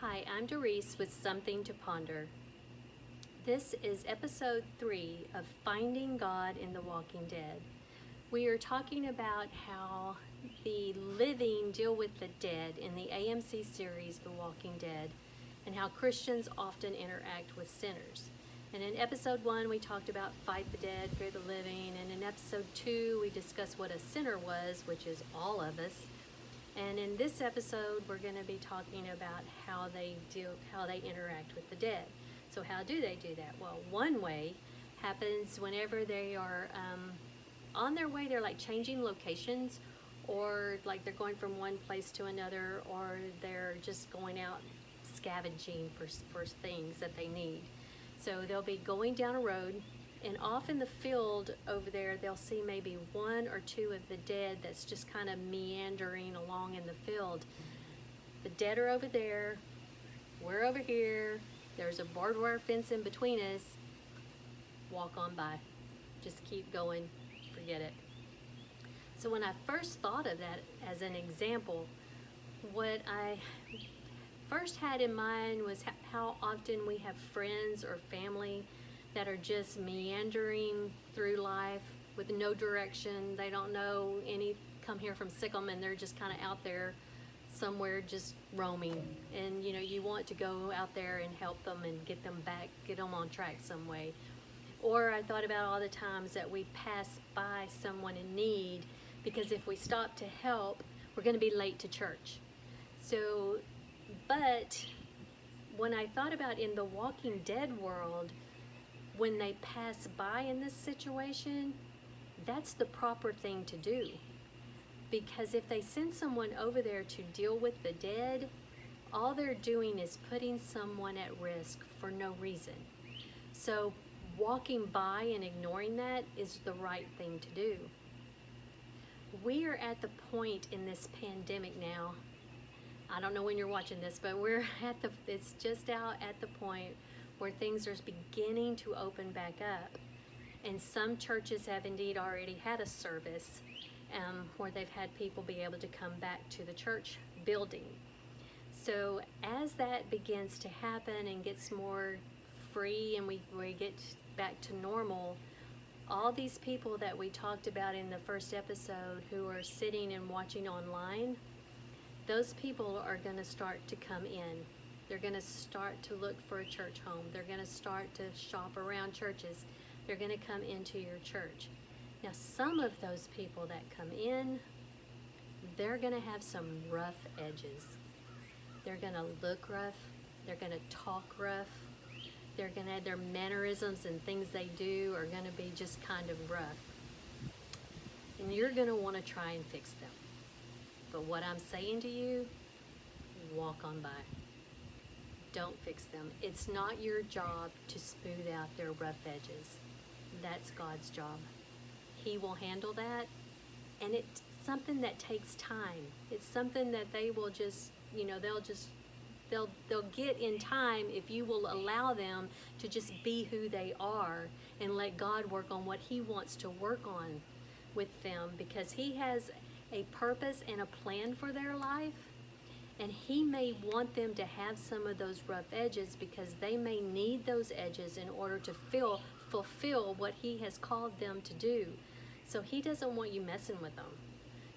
Hi, I'm Doris with Something to Ponder. This is episode 3 of Finding God in the Walking Dead. We are talking about how the living deal with the dead in the AMC series The Walking Dead, and how Christians often interact with sinners. And in episode 1, we talked about fight the dead, fear the living. And in episode 2, we discussed what a sinner was, which is all of us. And in this episode, we're going to be talking about how they interact with the dead. So how do they do that? Well, one way happens whenever they are on their way. They're like changing locations, or like they're going from one place to another, or they're just going out scavenging for things that they need. So they'll be going down a road, and off in the field over there, they'll see maybe 1 or 2 of the dead that's just kind of meandering along in the field. The dead are over there, we're over here, there's a barbed wire fence in between us. Walk on by. Just keep going, forget it. So when I first thought of that as an example, what I first had in mind was how often we have friends or family that are just meandering through life with no direction. They don't know come here from Sikkim, and they're just kind of out there somewhere just roaming. And you want to go out there and help them and get them on track some way. Or I thought about all the times that we pass by someone in need, because if we stop to help, we're going to be late to church. But when I thought about in the Walking Dead world, when they pass by in this situation, that's the proper thing to do. Because if they send someone over there to deal with the dead, all they're doing is putting someone at risk for no reason. So walking by and ignoring that is the right thing to do. We are at the point in this pandemic now, I don't know when you're watching this, but it's just out at the point where things are beginning to open back up. And some churches have indeed already had a service where they've had people be able to come back to the church building. So as that begins to happen and gets more free, and we get back to normal, all these people that we talked about in the first episode who are sitting and watching online, those people are going to start to come in. They're going to start to look for a church home. They're going to start to shop around churches. They're going to come into your church. Now, some of those people that come in, they're going to have some rough edges. They're going to look rough. They're going to talk rough. They're going to have their mannerisms and things they do are going to be just kind of rough. And you're going to want to try and fix them. But what I'm saying to you, walk on by. Don't fix them. It's not your job to smooth out their rough edges. That's God's job. He will handle that, and it's something that takes time. It's something that they will just, they'll get in time if you will allow them to just be who they are and let God work on what He wants to work on with them, because He has a purpose and a plan for their life. And He may want them to have some of those rough edges, because they may need those edges in order to fulfill what He has called them to do. So He doesn't want you messing with them.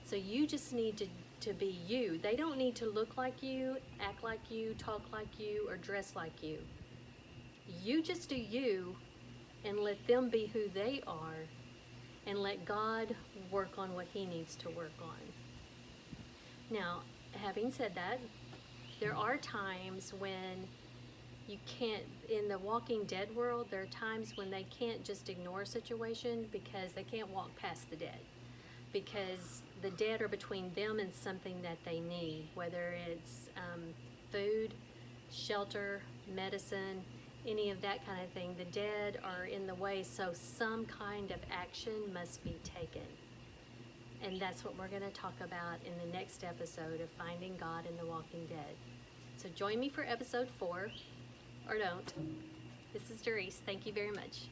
So you just need to be you. They don't need to look like you, act like you, talk like you, or dress like you. You just do you, and let them be who they are, and let God work on what He needs to work on. Now, having said that, there are times when you can't, in the Walking Dead world, there are times when they can't just ignore a situation because they can't walk past the dead. Because the dead are between them and something that they need, whether it's food, shelter, medicine, any of that kind of thing. The dead are in the way, so some kind of action must be taken. And that's what we're going to talk about in the next episode of Finding God in the Walking Dead. So join me for episode 4, or don't. This is Doris. Thank you very much.